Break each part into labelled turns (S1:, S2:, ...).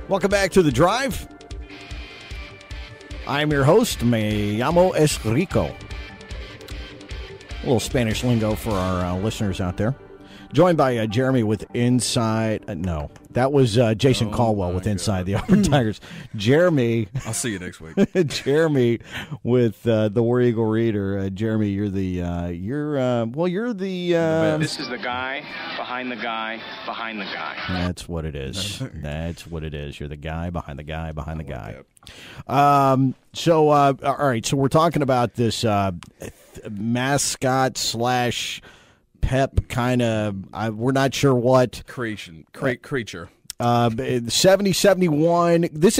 S1: Welcome back to The Drive. I'm your host, me llamo es Rico. A little Spanish lingo for our listeners out there. Joined by Jeremy with Inside. No, that was Jason Caldwell with Inside the Auburn Tigers. Jeremy.
S2: I'll see you next week.
S1: Jeremy with the War Eagle Reader. Jeremy, you're the.
S3: This is the guy behind the guy behind the guy.
S1: That's what it is. That's what it is. You're the guy behind the guy behind the guy. All right. So we're talking about this mascot / pep kind of, we're not sure what.
S2: Creature.
S1: 70, 71. This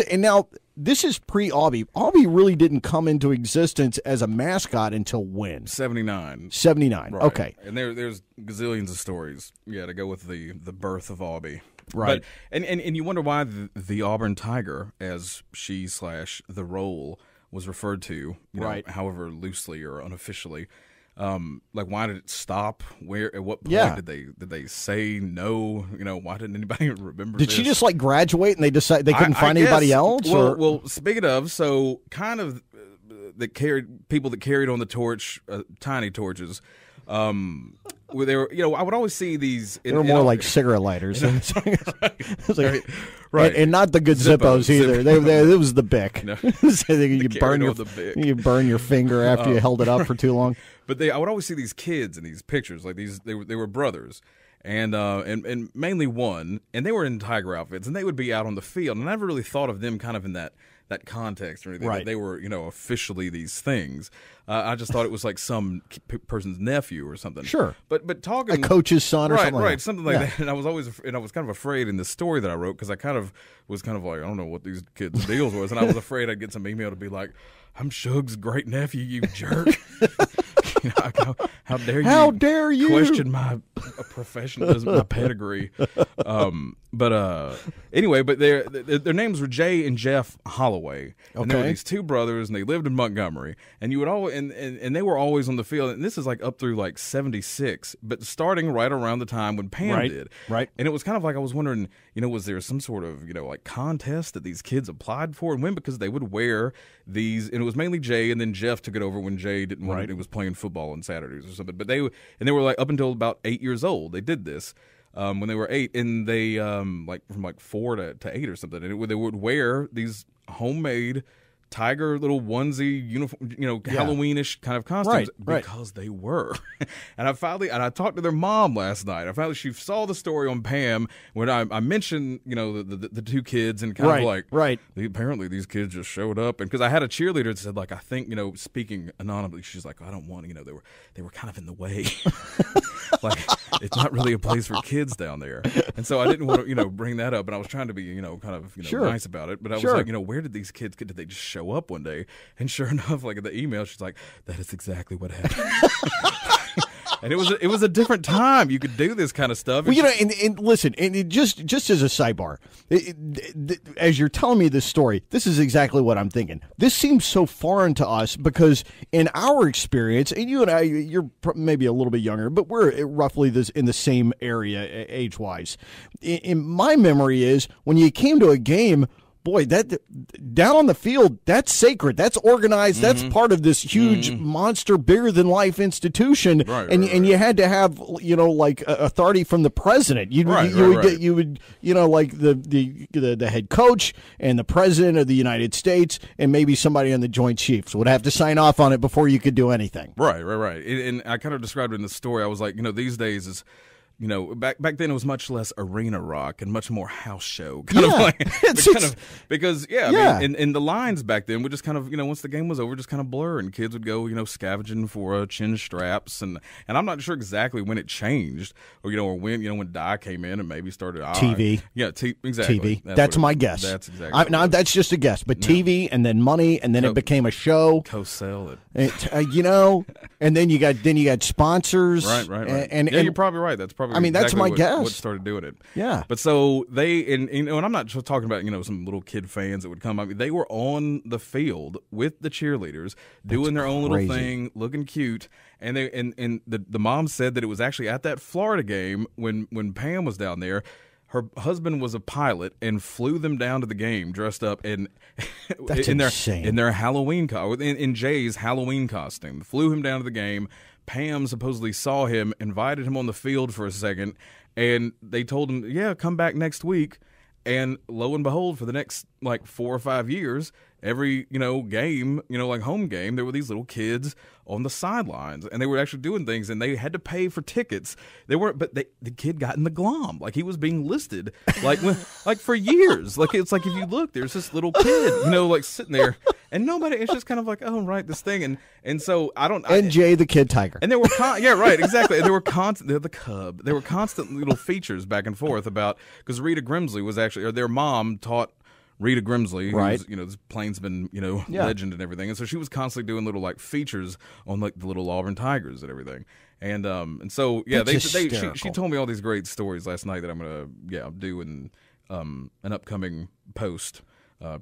S1: is pre-Aubie. Aubie really didn't come into existence as a mascot until when?
S2: 79.
S1: 79.
S2: Right.
S1: Okay.
S2: And there's gazillions of stories. Yeah, to go with the birth of Aubie.
S1: Right.
S2: But, and you wonder why the Auburn Tiger, as she / the role was referred to, you know, however loosely or unofficially. Like, why did it stop? Where, at what point did they say no? You know, why didn't anybody remember?
S1: Did she just like graduate and they decide they couldn't find anybody else?
S2: Well, speaking of, so kind of people that carried on the torch, tiny torches. Where they were, you know, I would always see these.
S1: They were more like cigarette lighters,
S2: right?
S1: And not the good Zippos either. It was the Bic.
S2: No.
S1: So you burn your finger after you held it up for too long.
S2: But I would always see these kids in these pictures, like these. They were brothers, and mainly one, and they were in tiger outfits, and they would be out on the field, and I never really thought of them kind of in that context or anything.
S1: Right.
S2: That they were, you know, officially these things. I just thought it was like some person's nephew or something.
S1: Sure.
S2: But talking
S1: a coach's son or something like that.
S2: Something like that. And I was kind of afraid in the story that I wrote, because I was kind of like, I don't know what these kids' deals was, and I was afraid I'd get some email to be like, I'm Shug's great nephew, you jerk. You know, how dare you question my professionalism, my pedigree. Anyway, but their names were Jay and Jeff Holloway, and they were these two brothers, and they lived in Montgomery, and you would always and they were always on the field, and this is like up through like 76, but starting right around the time when Pam did,
S1: right,
S2: and it was kind of like I was wondering, you know, was there some sort of, you know, like contest that these kids applied for and when, because they would wear these, and it was mainly Jay, and then Jeff took it over when Jay didn't want it. It was playing football on Saturdays or something, but they were like up until about 8 years old. They did this. When they were 8, and they like from like 4 to 8 or something, and they would wear these homemade tiger little onesie uniform, you know, Halloweenish kind of costumes, because they were. And I talked to their mom last night. She saw the story on Pam when I mentioned, you know, the two kids, and kind of like, apparently these kids just showed up, and because I had a cheerleader that said, like, I think, you know, speaking anonymously, she's like, I don't want, you know, they were kind of in the way. Like, it's not really a place for kids down there, and so I didn't want to, you know, bring that up, and I was trying to be, you know, kind of, you know, nice about it, but I was like, you know, where did these kids did they just show up one day? And sure enough, like in the email, she's like, that is exactly what happened. And it was a different time. You could do this kind of stuff.
S1: Well, you know, and listen, and just as a sidebar, as you're telling me this story, this is exactly what I'm thinking. This seems so foreign to us because in our experience, and you and I, you're maybe a little bit younger, but we're roughly in the same area age-wise. In my memory is when you came to a game, boy, that down on the field, that's sacred. That's organized. That's part of this huge monster, bigger than life institution. And you had to have, you know, like authority from the president. You would, you know, like the head coach and the president of the United States and maybe somebody on the Joint Chiefs would have to sign off on it before you could do anything. Right.
S2: And I kind of described it in the story. I was like, you know, these days is, you know, back then it was much less arena rock and much more house show because I mean, and the lines back then would just kind of, you know, once the game was over, just kind of blur, and kids would go, you know, scavenging for chin straps, and I'm not sure exactly when it changed, or you know, or when, you know, when Dye came in and maybe started
S1: TV.
S2: Exactly.
S1: TV. That's my guess.
S2: That's exactly.
S1: That's just a guess, but TV and then money, and then it became a show.
S2: Co-sell it.
S1: You know, and then you got sponsors.
S2: Right.
S1: And
S2: you're probably right. That's probably.
S1: I mean, that's my guess.
S2: What started doing it?
S1: Yeah.
S2: But so they, and you know, and I'm not just talking about, you know, some little kid fans that would come. I mean, they were on the field with the cheerleaders, doing their own little thing, looking cute. And they, and the mom said that it was actually at that Florida game when Pam was down there. her husband was a pilot and flew them down to the game dressed up in
S1: That's insane.
S2: in their Halloween in Jay's Halloween costume. Flew him down to the game. Pam supposedly saw him, invited him on the field for a second, and they told him, "Yeah, come back next week." And lo and behold, for the next like 4 or 5 years, every game, like home game, there were these little kids on the sidelines, and they were actually doing things, and they had to pay for tickets. They weren't, but the kid got in the glom, like he was being listed, like for years. Like it's like if you look, there's this little kid, like sitting there, and nobody. It's just kind of like, oh right, this thing, and so I don't.
S1: And Jay the Kid Tiger.
S2: And there were yeah, right, exactly. And there were they're the cub. There were constant little features back and forth about because Rita Grimsley was actually, or their mom taught Rita Grimsley,
S1: right?
S2: Who's, this Plainsman, legend and everything, and so she was constantly doing little like features on like the little Auburn Tigers and everything, and so yeah, she told me all these great stories last night that I'm gonna do in an upcoming post.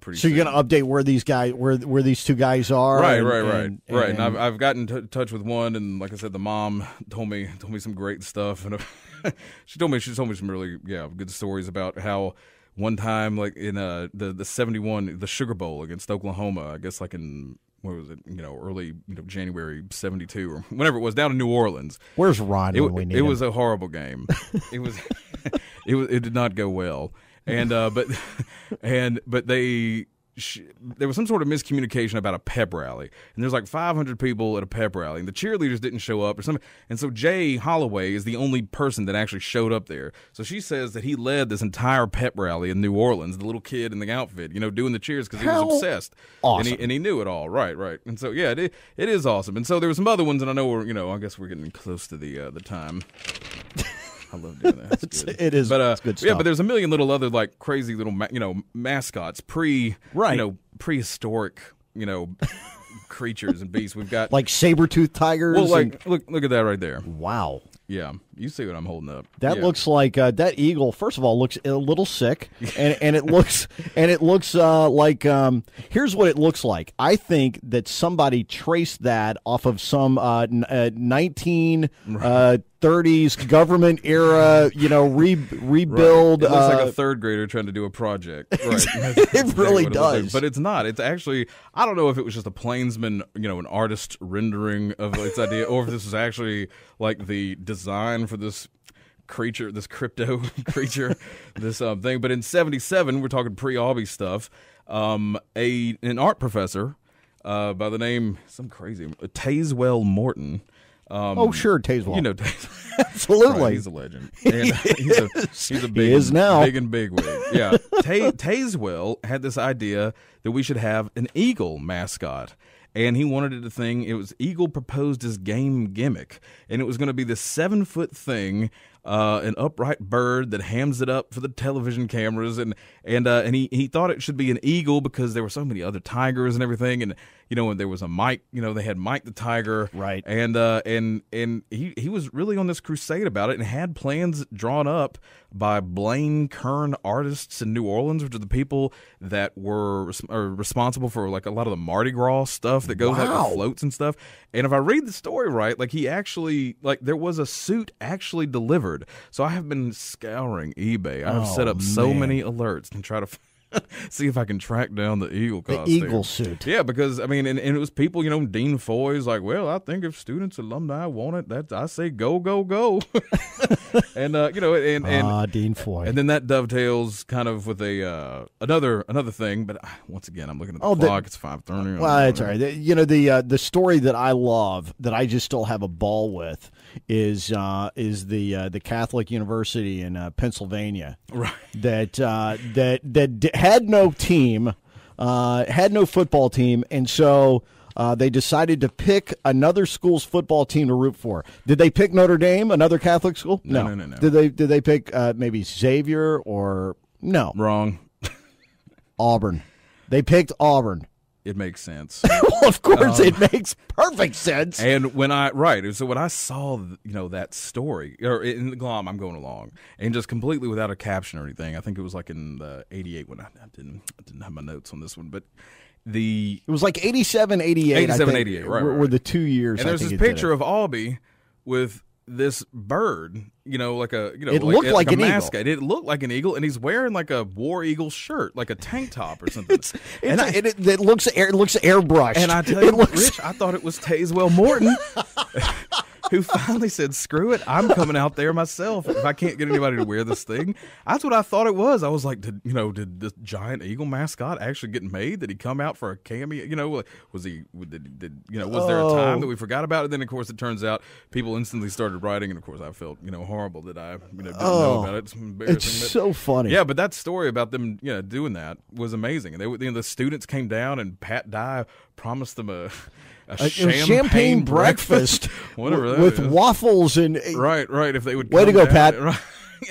S2: Pretty
S1: so
S2: soon.
S1: You're gonna update where these guys, where these two guys are,
S2: right. And I've gotten in touch with one, and like I said, the mom told me some great stuff, and she told me some really good stories about how one time, like in the 71, the Sugar Bowl against Oklahoma, I guess like in what was it, early January 72 or whenever it was, down in New Orleans.
S1: Where's Ron when we need him?
S2: Was a horrible game. It was it did not go well. And but there was some sort of miscommunication about a pep rally, and there's like 500 people at a pep rally, and the cheerleaders didn't show up or something, and so Jay Holloway is the only person that actually showed up there. So she says that he led this entire pep rally in New Orleans, the little kid in the outfit, doing the cheers because he was obsessed,
S1: awesome.
S2: and he knew it all, right, and so yeah, it is awesome. And so there were some other ones, and I know I guess we're getting close to the time. I love doing that. It's good.
S1: It is,
S2: but
S1: it's good stuff.
S2: Yeah, but there's a million little other like crazy little mascots, prehistoric creatures and beasts. We've got
S1: like saber-toothed tigers.
S2: Well, like look at that right there.
S1: Wow.
S2: Yeah, you see what I'm holding up.
S1: That looks like that eagle. First of all, looks a little sick, and it looks like here's what it looks like. I think that somebody traced that off of some 1930s government era, rebuild.
S2: Right. It looks like a third grader trying to do a project. Right,
S1: it really does.
S2: But it's not. It's actually, I don't know if it was just a plainsman, an artist rendering of its idea, or if this is actually like the design for this creature, this crypto creature, this thing. But in '77, we're talking pre-Aubie stuff. An art professor by the name Tazewell Morton.
S1: Sure, Tazewell.
S2: Absolutely, right, he's a legend. And he's a big,
S1: he is now.
S2: Big and big wig. Yeah, Tazewell had this idea that we should have an eagle mascot. And he wanted it a thing. It was Eagle proposed his game gimmick, and it was going to be this 7-foot thing, an upright bird that hams it up for the television cameras, and he thought it should be an eagle because there were so many other tigers and everything, and and there was a Mike, they had Mike the tiger,
S1: right,
S2: and he was really on this crusade about it and had plans drawn up by Blaine Kern artists in New Orleans, which are the people that were responsible for like a lot of the Mardi Gras stuff that goes like the floats and stuff. And if I read the story right, like he actually, like there was a suit actually delivered. So I have been scouring eBay. I have set up so many alerts and try to see if I can track down the eagle costume.
S1: The eagle suit.
S2: Yeah, because I mean, and it was people, Dean Foy's like, well, I think if students, alumni want it, I say go, go, go. And
S1: Dean Foy.
S2: And then that dovetails kind of with another thing. But once again, I'm looking at the clock. It's 5:30.
S1: Well, that's all right. The story that I love, that I just still have a ball with, is the Catholic University in Pennsylvania,
S2: right?
S1: That had no team, had no football team, and so they decided to pick another school's football team to root for. Did they pick Notre Dame, another Catholic school?
S2: No.
S1: Did they pick maybe Xavier or no?
S2: Wrong.
S1: Auburn. They picked Auburn.
S2: It makes sense.
S1: Well, of course, it makes perfect sense.
S2: And when I saw that story, or in the glom, I'm going along, and just completely without a caption or anything. I think it was like in the '88 when I didn't have my notes on this one, but it
S1: was like 87, 88.
S2: 87, 88, right.
S1: Were the 2 years.
S2: And there's this picture of Aubie with this bird, like a,
S1: it looked like an
S2: mascot.
S1: eagle.
S2: It looked like an eagle, and he's wearing like a War Eagle shirt, like a tank top or something.
S1: It looks airbrushed.
S2: And I tell you, Rich, I thought it was Tazewell Morton. Who finally said, screw it, I'm coming out there myself if I can't get anybody to wear this thing. That's what I thought it was. I was like, did this giant eagle mascot actually get made? Did he come out for a cameo? Was there a time that we forgot about it? Then, of course, it turns out people instantly started writing, and, of course, I felt, horrible that I didn't know about it. It's embarrassing.
S1: It's so funny.
S2: Yeah, but that story about them doing that was amazing. And the students came down, and Pat Dye promised them a champagne breakfast
S1: whatever that with is. Waffles and
S2: right. If they would,
S1: way to go, Pat.
S2: Right.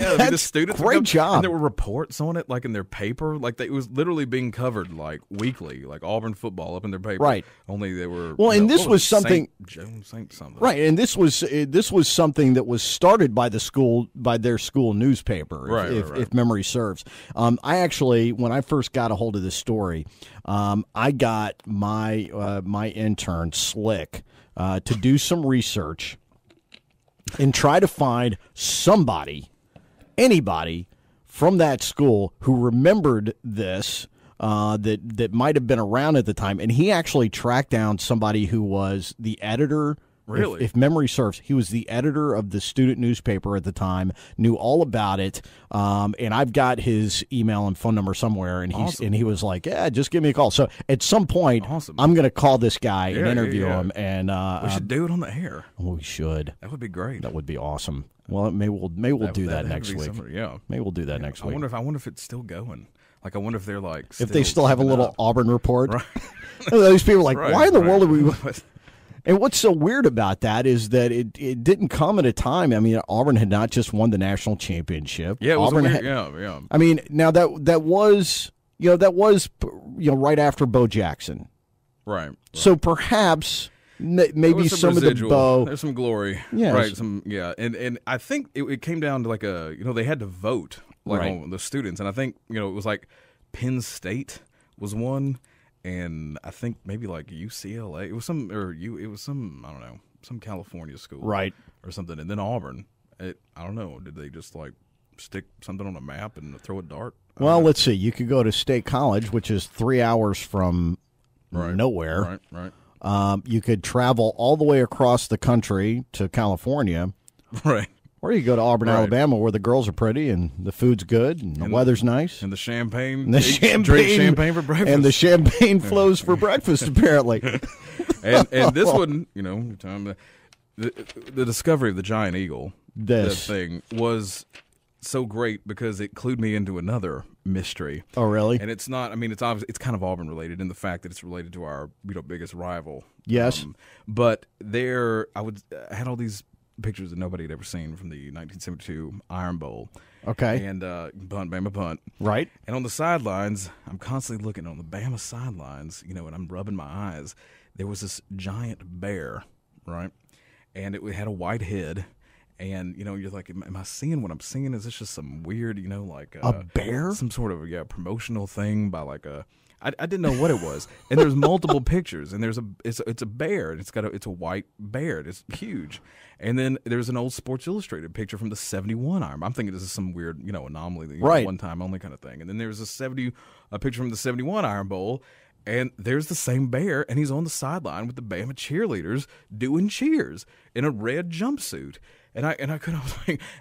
S2: Yeah, the students
S1: great job.
S2: And there were reports on it, like in their paper, like it was literally being covered like weekly, like Auburn football up in their paper.
S1: Right.
S2: Only they were
S1: and this was something.
S2: Saint something.
S1: Right, and this was something that was started by their school newspaper, if memory serves. I actually, when I first got a hold of this story, I got my intern Slick to do some research and try to find anybody from that school who remembered this that might have been around at the time. And he actually tracked down somebody who was the editor.
S2: Really?
S1: If memory serves, he was the editor of the student newspaper at the time, knew all about it, and I've got his email and phone number somewhere, and he was like, yeah, just give me a call. So at some point, I'm going to call this guy and interview him. And
S2: we should do it on the air.
S1: We should.
S2: That would be great.
S1: That would be awesome. Well, maybe we'll do that next week. Maybe we'll do that next week.
S2: I wonder if it's still going. Like, I wonder if they're like,
S1: if they still have a little Auburn report.
S2: Right.
S1: Those people are like, why in the world are we? And what's so weird about that is that it didn't come at a time. I mean, Auburn had not just won the national championship.
S2: Yeah, it was
S1: Auburn
S2: weird. Yeah.
S1: I mean, now that was right after Bo Jackson.
S2: Right.
S1: So perhaps maybe some
S2: residual.
S1: Of the Bo.
S2: There's some glory.
S1: Yeah.
S2: Right. And I think it came down to like they had to vote on the students, and I think it was like Penn State was one. And I think maybe like UCLA, it was some I don't know, some California school,
S1: right,
S2: or something. And then Auburn, I don't know, did they just like stick something on a map and throw a dart?
S1: Well, let's see. You could go to State College, which is 3 hours from nowhere.
S2: Right.
S1: You could travel all the way across the country to California.
S2: Right.
S1: Or you go to Auburn, Alabama, where the girls are pretty and the food's good and the weather's nice.
S2: And the champagne.
S1: Drink
S2: champagne for breakfast.
S1: And the champagne flows for breakfast, apparently.
S2: and this one, the discovery of the giant eagle, that thing, was so great because it clued me into another mystery.
S1: Oh, really?
S2: And it's not, it's obvious, it's kind of Auburn related in the fact that it's related to our biggest rival.
S1: Yes.
S2: But I had all these pictures that nobody had ever seen from the 1972 Iron Bowl.
S1: Okay.
S2: And Bama punt.
S1: Right.
S2: And on the sidelines, I'm constantly looking on the Bama sidelines, and I'm rubbing my eyes. There was this giant bear, right? And it had a white head. And, you're like, am I seeing what I'm seeing? Is this just some weird, like
S1: a bear?
S2: Some sort of, promotional thing by like a... I didn't know what it was, and there's multiple pictures, and it's a bear, and it's a white bear, it's huge, and then there's an old Sports Illustrated picture from the '71 Iron. I'm thinking this is some weird anomaly, one time only kind of thing, and then there's a picture from the '71 Iron Bowl, and there's the same bear, and he's on the sideline with the Bama cheerleaders doing cheers in a red jumpsuit. And I couldn't,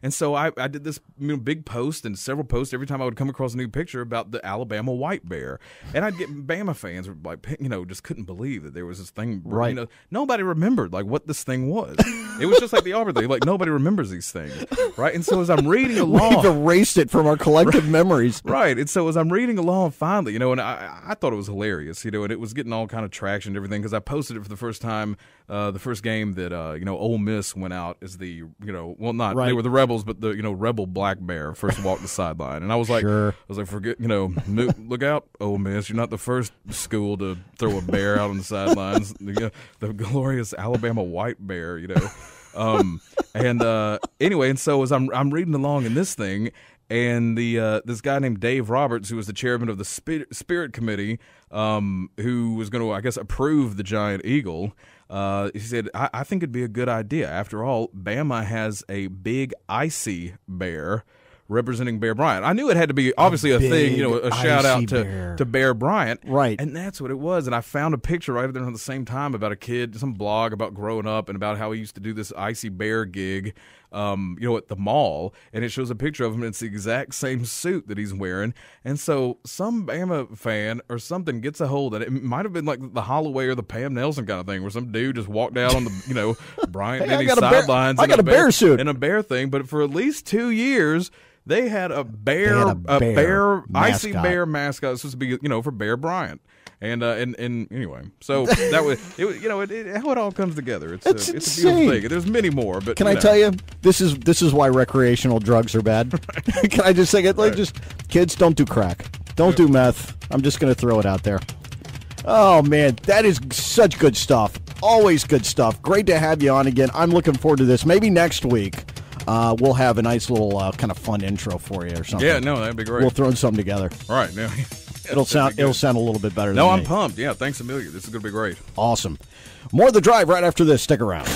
S2: and so I did this big post and several posts every time I would come across a new picture about the Alabama white bear, and I'd get Bama fans were like, just couldn't believe that there was this thing.
S1: Right.
S2: Nobody remembered like what this thing was. It was just like the Auburn thing. Like nobody remembers these things, right? And so as I'm reading along,
S1: we've erased it from our collective memories,
S2: right? And so as I'm reading along, finally, and I thought it was hilarious, and it was getting all kind of traction and everything because I posted it for the first time, the first game that Ole Miss went out as the they were the Rebels, but the Rebel black bear first walked the sideline, and I was like, forget, look out, Ole Miss, you're not the first school to throw a bear out on the sidelines. The glorious Alabama white bear, and anyway, and so as I'm reading along in this thing, and the this guy named Dave Roberts, who was the chairman of the Spirit Committee, who was going to, I guess, approve the giant eagle. He said, I think it'd be a good idea. After all, Bama has a big icy bear representing Bear Bryant. I knew it had to be obviously a thing, a shout out to Bear Bryant.
S1: Right.
S2: And that's what it was. And I found a picture right there at the same time about a kid, some blog about growing up and about how he used to do this icy bear gig, at the mall. And it shows a picture of him. And it's the exact same suit that he's wearing. And so some Bama fan or something gets a hold of it. It might have been like the Holloway or the Pam Nelson kind of thing where some dude just walked out on the, Bryant
S1: Hey,
S2: Denny sidelines.
S1: I got a bear suit.
S2: And a bear thing. But for at least 2 years, they had a bear, icy bear mascot. It's supposed to be, for Bear Bryant. And anyway, so that was how it all comes together. It's a beautiful thing. There's many more, but
S1: can I tell you, this is why recreational drugs are bad. Can I just say it? Like, just kids, don't do crack, don't do meth. I'm just going to throw it out there. Oh man, that is such good stuff. Always good stuff. Great to have you on again. I'm looking forward to this. Maybe next week. We'll have a nice little kind of fun intro for you or something.
S2: Yeah, no, that'd be great.
S1: We'll throw something together.
S2: All right, now
S1: it'll sound a little bit better.
S2: No,
S1: than
S2: I'm
S1: me.
S2: pumped. Yeah, thanks a million. This is going to be great.
S1: Awesome. More of The Drive right after this. Stick around.